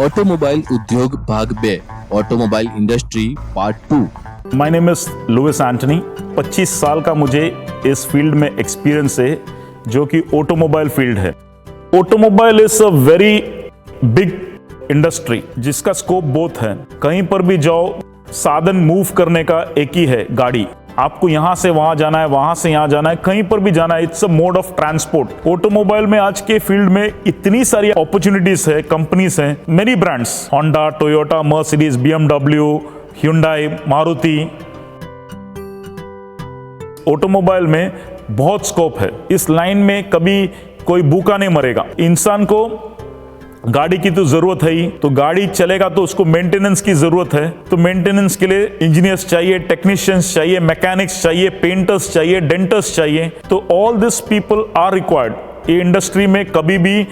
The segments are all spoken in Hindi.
ऑटोमोबाइल उद्योग भाग 2 automobile industry part 2। My name is Luis Antony. 25 साल का मुझे इस फील्ड में एक्सपीरियंस है, जो कि ऑटोमोबाइल फील्ड है। Automobile is a very big industry जिसका स्कोप बहुत है। कहीं पर भी जाओ, साधन मूव करने का एक ही है, गाड़ी। आपको यहां से वहां जाना है, वहां से यहां जाना है, कहीं पर भी जाना है। It's a mode of transport. Automobile में आज के फील्ड में इतनी सारी अपॉर्चुनिटीज है, कंपनीज हैं, many brands, Honda, Toyota, Mercedes, BMW, Hyundai, Maruti. Automobile में बहुत स्कोप है। इस लाइन में कभी कोई भूखा नहीं मरेगा। इंसान को गाड़ी की तो जरूरत है ही, तो गाड़ी चलेगा तो उसको मेंटेनेंस की जरूरत है। तो मेंटेनेंस के लिए इंजीनियर्स चाहिए, टेक्नीशियंस चाहिए, मैकेनिक्स चाहिए, पेंटर्स चाहिए, डेंटर्स चाहिए। तो all this people are required. ये इंडस्ट्री में कभी भी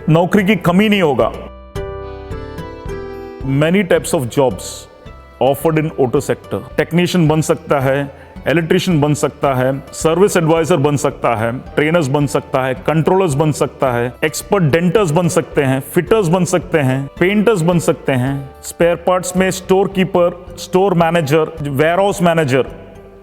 नौकरी की कमी नहीं होगा। Many types of jobs offered in auto sector. Technician बन सकता है, इलेक्ट्रिशियन बन सकता है, सर्विस एडवाइजर बन सकता है, ट्रेनर्स बन सकता है, कंट्रोलर्स बन सकता है, एक्सपर्ट डेंटर्स बन सकते हैं, फिटर्स बन सकते हैं, पेंटर्स बन सकते हैं, स्पेयर पार्ट्स में store keeper, store manager, warehouse manager.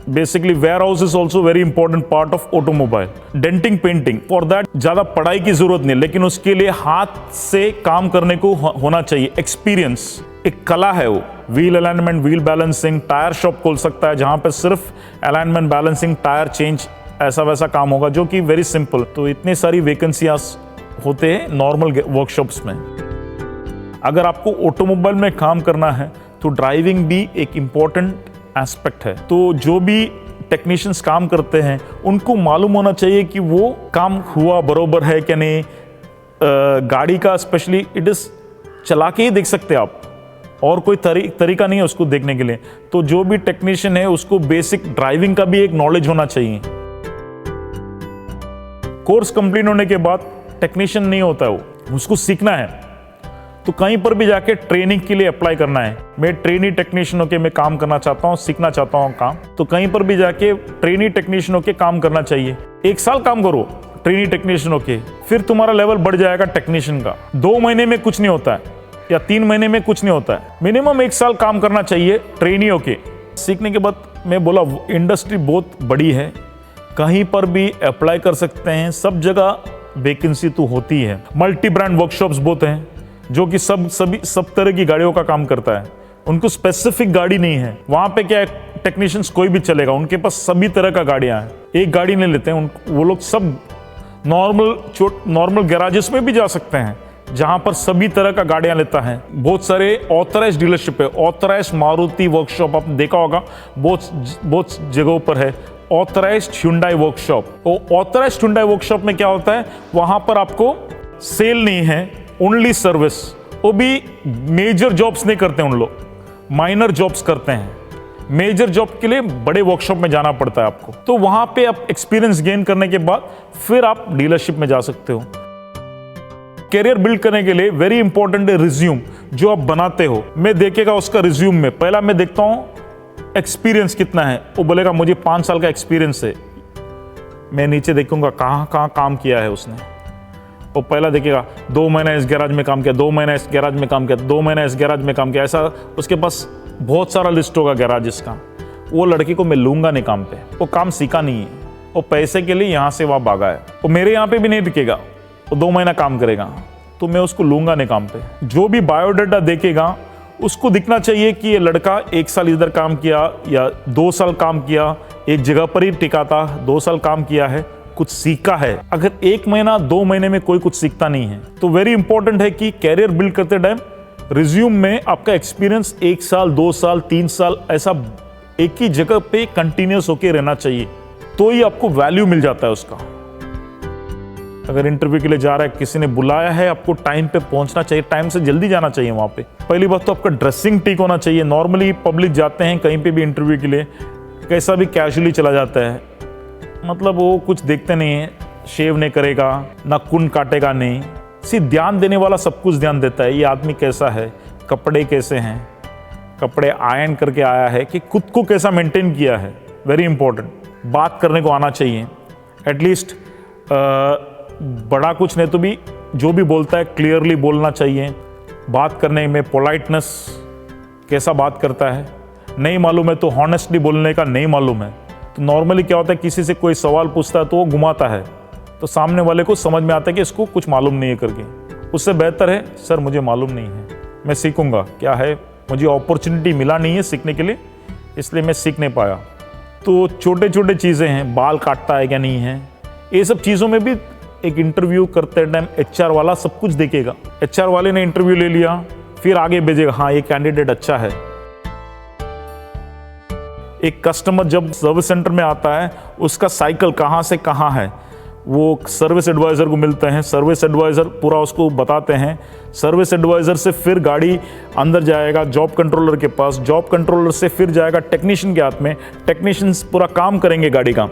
Basically warehouse is also very important part of automobile. Denting, painting, for that ज्यादा पढ़ाई की जरूरत नहीं, लेकिन उसके लिए हाथ से काम करने को होना चाहिए, एक्सपीरियंस। एक कला है वो। Wheel alignment, wheel balancing, tyre shop खोल सकता है जहां पे सिर्फ अलाइनमेंट, बैलेंसिंग, टायर चेंज, ऐसा वैसा काम होगा, जो कि वेरी सिंपल। तो इतनी सारी वैकेंसियां होते हैं नॉर्मल वर्कशॉप्स में। अगर आपको ऑटोमोबाइल में काम करना है तो ड्राइविंग भी एक इंपॉर्टेंट एस्पेक्ट है। तो जो भी टेक्नीशियंस काम करते हैं उनको मालूम होना चाहिए कि वो काम हुआ बरोबर है कि नहीं। गाड़ी का स्पेशली इट इज चला के ही देख सकते हैं आप, और कोई तरीका नहीं है उसको देखने के लिए। तो जो भी टेक्नीशियन है उसको बेसिक ड्राइविंग का भी एक नॉलेज होना चाहिए। कोर्स कंप्लीट होने के बाद टेक्नीशियन नहीं होता है वो, उसको सीखना है। तो कहीं पर भी जाके ट्रेनिंग के लिए अप्लाई करना है। मैं ट्रेनी टेक्नीशियन होके मैं काम करना चाहता हूँ, सीखना चाहता हूँ काम, तो कहीं पर भी जाके ट्रेनी टेक्नीशियन होके काम करना चाहिए। 1 साल काम करो ट्रेनी टेक्नीशियन होके, फिर तुम्हारा लेवल बढ़ जाएगा टेक्नीशियन का। 2 महीने में कुछ नहीं होता है, या 3 महीने में कुछ नहीं होता है। मिनिमम 1 साल काम करना चाहिए ट्रेनी होके। सीखने के बाद मैं बोला इंडस्ट्री बहुत बड़ी है, कहीं पर भी अप्लाई कर सकते हैं, सब जगह वैकेंसी तो होती है। मल्टी ब्रांड वर्कशॉप्स बहुत हैं, जो कि सब तरह की गाड़ियों का काम करता है। उनको स्पेसिफिक गाड़ी नहीं है। वहां पे क्या है, टेक्नीशियंस कोई भी चलेगा, उनके पास सभी तरह का गाड़ियां हैं। एक गाड़ी नहीं लेते हैं वो लोग, सब नॉर्मल गैराजेस में भी जा सकते हैं जहां पर सभी तरह का गाड़ियां लेता है। बहुत सारे ऑथराइज डीलरशिप है। ऑथराइज मारुति वर्कशॉप आप देखा होगा, बहुत जगहों पर है। Authorised Hyundai workshop. Authorised Hyundai workshop में क्या होता है, वहां पर आपको सेल नहीं है, ओनली सर्विस। वो भी मेजर जॉब्स नहीं करते उन लोग, माइनर जॉब्स करते हैं। मेजर जॉब के लिए बड़े वर्कशॉप में जाना पड़ता है आपको। तो वहां पे आप एक्सपीरियंस गेन करने के बाद फिर आप डीलरशिप में जा सकते हो। कैरियर बिल्ड करने के लिए वेरी इंपॉर्टेंट है रिज्यूम, जो आप बनाते हो। मैं देखेगा उसका रिज्यूम में, पहला मैं देखता हूं एक्सपीरियंस कितना है। वो बोलेगा मुझे 5 साल का एक्सपीरियंस है। मैं नीचे देखूंगा कहां काम किया है उसने। वो पहला देखेगा 2 महीना इस गैराज में काम किया, 2 महीना इस गैराज में काम किया, 2 महीना इस गैराज में काम किया। ऐसा उसके पास बहुत सारा लिस्ट होगा गैराजेस का। वो लड़के को मैं लूंगा नहीं काम पे, वो काम सीखा नहीं है, वो पैसे के लिए यहाँ से वहाँ भागा है। वो मेरे यहाँ पे भी नहीं टिकेगा, वो 2 महीना काम करेगा, तो मैं उसको लूंगा नहीं काम पे। जो भी बायोडाटा देखेगा उसको दिखना चाहिए कि ये लड़का 1 साल इधर काम किया या 2 साल काम किया, एक जगह पर ही टिका था, 2 साल काम किया है, कुछ सीखा है। अगर 1 महीना 2 महीने में कोई कुछ सीखता नहीं है, तो वेरी इंपॉर्टेंट है कि कैरियर बिल्ड करते टाइम रिज्यूम में आपका एक्सपीरियंस 1 साल, 2 साल, 3 साल ऐसा एक ही जगह पे कंटिन्यूस होके रहना चाहिए, तो ही आपको वैल्यू मिल जाता है उसका। अगर इंटरव्यू के लिए जा रहा है, किसी ने बुलाया है, आपको टाइम पे पहुंचना चाहिए, टाइम से जल्दी जाना चाहिए वहां पे। पहली बात तो आपका ड्रेसिंग ठीक होना चाहिए। नॉर्मली पब्लिक जाते हैं कहीं पे भी इंटरव्यू के लिए, कैसा भी कैजुअली चला जाता है, मतलब वो कुछ देखते नहीं है, शेव नहीं करेगा, नाखून काटेगा नहीं। ध्यान देने वाला सब कुछ ध्यान देता है, ये आदमी कैसा है, कपड़े कैसे हैं, कपड़े आयरन करके आया है कि खुद को कैसा मेंटेन किया है, वेरी इंपॉर्टेंट। बात करने को आना चाहिए एटलीस्ट, बड़ा कुछ नहीं तो भी जो भी बोलता है क्लियरली बोलना चाहिए। बात करने में पोलाइटनेस, कैसा बात करता है, नहीं मालूम है तो हॉनेस्टली बोलने का नहीं मालूम है। तो नॉर्मली क्या होता है, किसी से कोई सवाल पूछता है तो वो घुमाता है, तो सामने वाले को समझ में आता है कि इसको कुछ मालूम नहीं है करके। उससे बेहतर है सर मुझे मालूम नहीं है, मैं सीखूंगा, क्या है मुझे अपॉर्चुनिटी मिला नहीं है सीखने के लिए, इसलिए मैं सीख नहीं पाया। तो छोटे छोटे चीज़ें हैं, बाल काटता है क्या नहीं है, ये सब चीज़ों में भी एक इंटरव्यू करते टाइम एचआर वाला सब कुछ देखेगा। एचआर वाले ने इंटरव्यू ले लिया, फिर आगे भेजेगा, हाँ ये कैंडिडेट अच्छा है। एक कस्टमर जब सर्विस सेंटर में आता है, उसका साइकिल कहाँ से कहाँ है वो सर्विस एडवाइज़र को मिलते हैं, सर्विस एडवाइज़र पूरा उसको बताते हैं। सर्विस एडवाइज़र से फिर गाड़ी अंदर जाएगा जॉब कंट्रोलर के पास, जॉब कंट्रोलर से फिर जाएगा टेक्नीशियन के हाथ में, टेक्नीशियंस पूरा काम करेंगे गाड़ी का,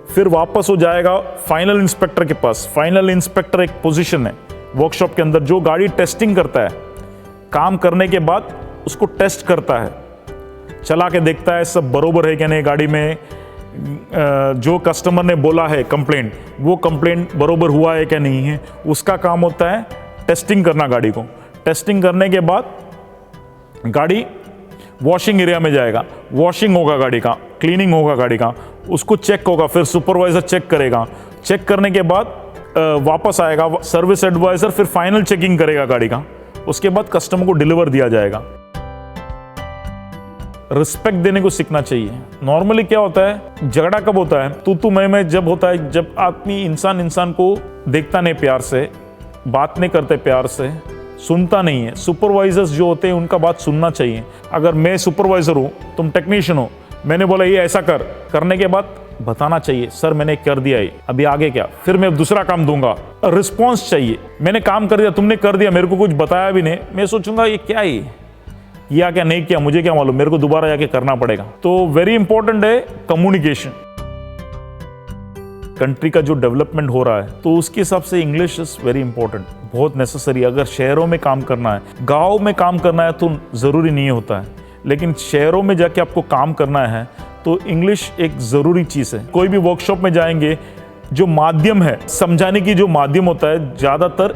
फिर वापस हो जाएगा फाइनल इंस्पेक्टर के पास। फाइनल इंस्पेक्टर एक पोजीशन है वर्कशॉप के अंदर जो गाड़ी टेस्टिंग करता है, काम करने के बाद उसको टेस्ट करता है, चला के देखता है सब बरोबर है क्या नहीं, गाड़ी में जो कस्टमर ने बोला है कंप्लेंट, वो कंप्लेंट बरोबर हुआ है क्या नहीं है। उसका काम होता है टेस्टिंग करना गाड़ी को। टेस्टिंग करने के बाद गाड़ी वॉशिंग एरिया में जाएगा, वॉशिंग होगा गाड़ी का, क्लीनिंग होगा गाड़ी का, उसको चेक होगा, फिर सुपरवाइजर चेक करेगा, चेक करने के बाद वापस आएगा सर्विस एडवाइजर, फिर फाइनल चेकिंग करेगा गाड़ी का, उसके बाद कस्टमर को डिलीवर दिया जाएगा। रिस्पेक्ट देने को सीखना चाहिए। नॉर्मली क्या होता है, झगड़ा कब होता है, तू मैं जब होता है, जब आदमी इंसान को देखता नहीं प्यार से, बात नहीं करते प्यार से, सुनता नहीं है। सुपरवाइजर्स जो होते हैं उनका बात सुनना चाहिए। अगर मैं सुपरवाइजर हूँ, तुम टेक्नीशियन हो, मैंने बोला ये ऐसा करने के बाद बताना चाहिए सर मैंने कर दिया है, अभी आगे क्या, फिर मैं दूसरा काम दूंगा। रिस्पॉन्स चाहिए, मैंने काम कर दिया, तुमने कर दिया, मेरे को कुछ बताया भी नहीं, मैं सोचूंगा ये क्या है, किया क्या नहीं किया मुझे क्या मालूम, मेरे को दोबारा जाके करना पड़ेगा। तो वेरी इंपॉर्टेंट है कम्युनिकेशन। कंट्री का जो डेवलपमेंट हो रहा है तो उसके हिसाब से इंग्लिश इज वेरी इंपॉर्टेंट, बहुत नेसेसरी। अगर शहरों में काम करना है, गांव में काम करना है तो जरूरी नहीं होता है, लेकिन शहरों में जाके आपको काम करना है तो इंग्लिश एक जरूरी चीज है। कोई भी वर्कशॉप में जाएंगे, जो माध्यम है समझाने की, जो माध्यम होता है ज्यादातर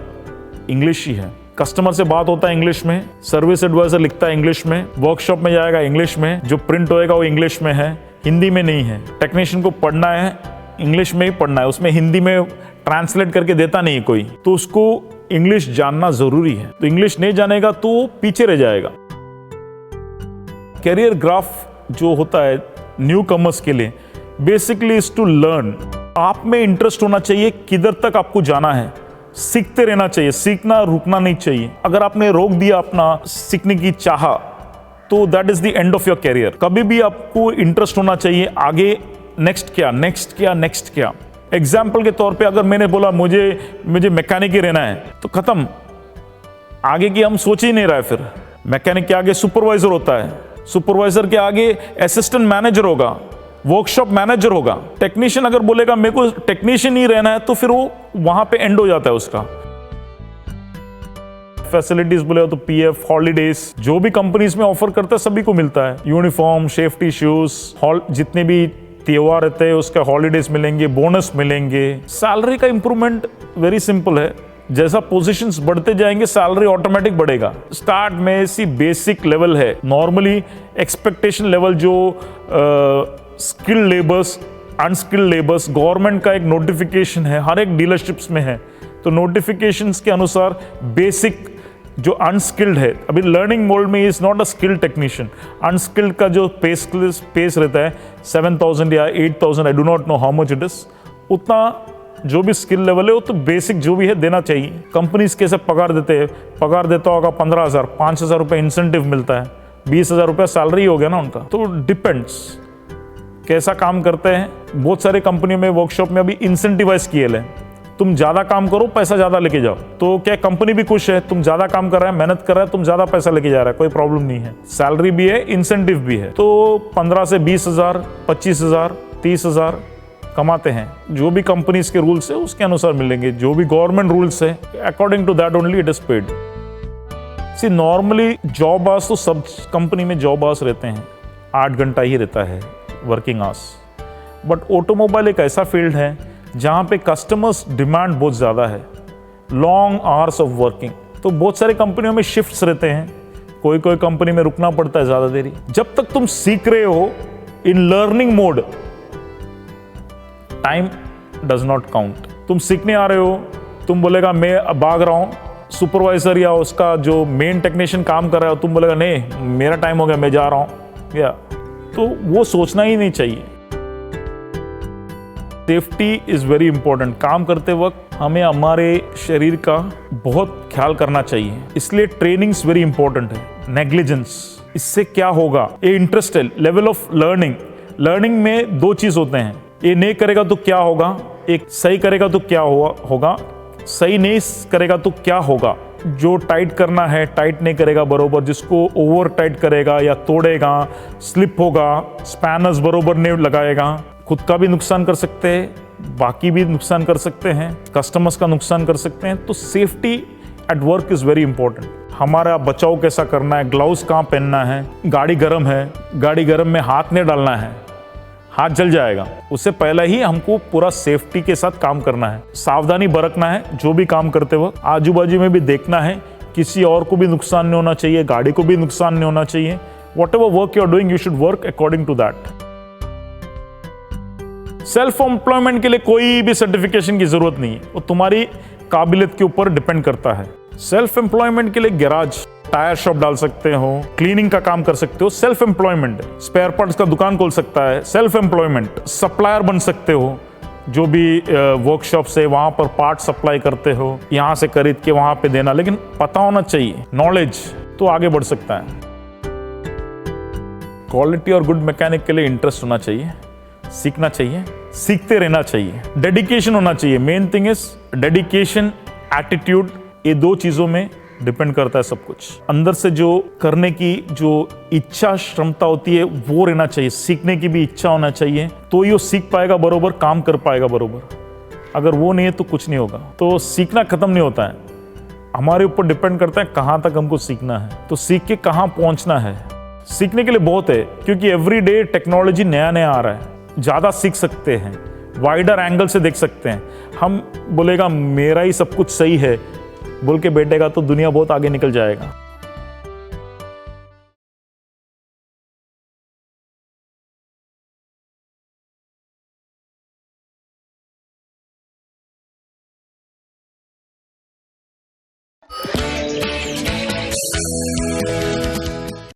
इंग्लिश ही है। कस्टमर से बात होता है इंग्लिश में, सर्विस एडवाइजर लिखता है इंग्लिश में, वर्कशॉप में जाएगा इंग्लिश में, जो प्रिंट होएगा वो इंग्लिश में है, हिंदी में नहीं है। टेक्नीशियन को पढ़ना है इंग्लिश में ही पढ़ना है, उसमें हिंदी में ट्रांसलेट करके देता नहीं है कोई, तो उसको इंग्लिश जानना जरूरी है। तो इंग्लिश नहीं जानेगा तो पीछे रह जाएगा। कैरियर ग्राफ जो होता है न्यू कमर्स के लिए बेसिकली इज टू लर्न। आप में इंटरेस्ट होना चाहिए, किधर तक आपको जाना है, सीखते रहना चाहिए, सीखना रुकना नहीं चाहिए। अगर आपने रोक दिया अपना सीखने की चाह तो that is the end of your career. कभी भी आपको इंटरेस्ट होना चाहिए आगे, नेक्स्ट क्या नेक्स्ट क्या नेक्स्ट क्या। एग्जाम्पल के तौर पे अगर मैंने बोला मुझे मैकेनिक ही रहना है तो खत्म, आगे की हम सोच ही नहीं रहा है। फिर मैकेनिक के आगे सुपरवाइजर होता है, सुपरवाइजर के आगे असिस्टेंट मैनेजर होगा, वर्कशॉप मैनेजर होगा। टेक्नीशियन अगर बोलेगा मेरे को टेक्नीशियन ही रहना है तो फिर वो वहां पे एंड हो जाता है उसका। फैसिलिटीज बोले तो पीएफ, हॉलीडेज जो भी कंपनीज में ऑफर करता है सभी को मिलता है। यूनिफॉर्म, सेफ्टी शूज, जितने भी त्योहार रहते हैं उसका हॉलीडेज मिलेंगे, बोनस मिलेंगे। सैलरी का इंप्रूवमेंट वेरी सिंपल है, जैसा पोजीशंस बढ़ते जाएंगे सैलरी ऑटोमेटिक बढ़ेगा। स्टार्ट में सी बेसिक लेवल है, नॉर्मली एक्सपेक्टेशन लेवल जो skilled labours, unskilled labours, government का एक नोटिफिकेशन है, हर एक डीलरशिप्स में है, तो नोटिफिकेशंस के अनुसार बेसिक जो अनस्किल्ड है, अभी लर्निंग मोड में is not a skilled technician, unskilled का जो पेस रहता है 7,000 या 8,000, I do not know how much it is, उतना जो भी स्किल लेवल है वो तो बेसिक जो भी है देना चाहिए। कंपनीज कैसे पगार देते हैं, पगार देता होगा 15,000, 5,000 रुपये इंसेंटिव मिलता है, 20,000 रुपये सैलरी हो गया ना उनका। तो डिपेंड्स कैसा काम करते हैं। बहुत सारे कंपनियों में वर्कशॉप में अभी इंसेंटिवाइज किए ले, तुम ज्यादा काम करो पैसा ज्यादा लेके जाओ, तो क्या कंपनी भी खुश है, तुम ज्यादा काम कर रहा है, मेहनत कर रहा है, तुम ज्यादा पैसा लेके जा रहा है, कोई प्रॉब्लम नहीं है, सैलरी भी है, इंसेंटिव भी है। तो 15 से 20,000, 25,000, 30,000 कमाते हैं। जो भी कंपनीज के रूल्स है उसके अनुसार मिलेंगे, जो भी गवर्नमेंट रूल्स है according to that only it is paid. See normally job hours तो सब कंपनी में जॉब आवर्स रहते हैं, 8 घंटा ही रहता है वर्किंग आवर्स। बट ऑटोमोबाइल एक ऐसा फील्ड है जहाँ पे कस्टमर्स डिमांड बहुत ज़्यादा है, लॉन्ग आवर्स ऑफ वर्किंग। तो बहुत सारी कंपनियों में शिफ्ट्स रहते हैं, कोई कोई कंपनी में रुकना पड़ता है ज़्यादा देरी। जब तक तुम सीख रहे हो in learning mode, time does not count. तुम सीखने आ रहे हो, तुम बोलेगा मैं अब भाग रहा हूँ, सुपरवाइजर या उसका जो मेन टेक्नीशियन काम कर रहा है, तुम बोलेगा नहीं मेरा टाइम हो गया मैं जा रहा हूँ, या तो वो सोचना ही नहीं चाहिए। Safety is very important. काम करते वक्त हमें हमारे शरीर का बहुत ख्याल करना चाहिए, इसलिए ट्रेनिंग्स वेरी इंपॉर्टेंट है। नेग्लिजेंस, इससे क्या होगा, ये इंटरेस्ट है, लेवल ऑफ लर्निंग में दो चीज होते हैं, ये नहीं करेगा तो क्या होगा, एक सही करेगा तो क्या होगा, सही नहीं करेगा तो क्या होगा। जो टाइट करना है टाइट नहीं करेगा बरोबर, जिसको ओवर टाइट करेगा या तोड़ेगा, स्लिप होगा, स्पैनर्स बरोबर नहीं लगाएगा, खुद का भी नुकसान कर सकते हैं, बाकी भी नुकसान कर सकते हैं, कस्टमर्स का नुकसान कर सकते हैं। तो safety at work is very important. हमारा बचाव कैसा करना है, ग्लव्स कहाँ पहनना है, गाड़ी गर्म है, गाड़ी गर्म में हाथ नहीं डालना है, हाथ जल जाएगा। उससे पहले ही हमको पूरा सेफ्टी के साथ काम करना है, सावधानी बरतना है। जो भी काम करते वक्त आजू बाजू में भी देखना है, किसी और को भी नुकसान नहीं होना चाहिए, गाड़ी को भी नुकसान नहीं होना चाहिए। Whatever work you are doing, you should work according to that. Self employment के लिए कोई भी सर्टिफिकेशन की जरूरत नहीं है, वो तुम्हारी काबिलियत के ऊपर डिपेंड करता है। सेल्फ एम्प्लॉयमेंट के लिए गैराज, टायर शॉप डाल सकते हो, क्लीनिंग का काम कर सकते हो, सेल्फ एम्प्लॉयमेंट। स्पेयर पार्ट्स का दुकान खोल सकता है, सेल्फ एम्प्लॉयमेंट। सप्लायर बन सकते हो, जो भी वर्कशॉप से वहां पर पार्ट सप्लाई करते हो, यहां से खरीद के वहां पे देना, लेकिन पता होना चाहिए, नॉलेज, तो आगे बढ़ सकता है। क्वालिटी और गुड मैकेनिक के लिए इंटरेस्ट होना चाहिए, सीखना चाहिए, सीखते रहना चाहिए, डेडिकेशन होना चाहिए। Main thing is dedication, attitude, ये दो चीजों में डिपेंड करता है सब कुछ। अंदर से जो करने की जो इच्छा क्षमता होती है वो रहना चाहिए, सीखने की भी इच्छा होना चाहिए, तो ये सीख पाएगा बरोबर, काम कर पाएगा बरोबर। अगर वो नहीं है तो कुछ नहीं होगा। तो सीखना खत्म नहीं होता है, हमारे ऊपर डिपेंड करता है कहाँ तक हमको सीखना है, तो सीख के कहाँ पहुँचना है। सीखने के लिए बहुत है, क्योंकि एवरी डे टेक्नोलॉजी नया नया आ रहा है, ज़्यादा सीख सकते हैं, वाइडर एंगल से देख सकते हैं। हम बोलेगा मेरा ही सब कुछ सही है बोल के बैठेगा तो दुनिया बहुत आगे निकल जाएगा।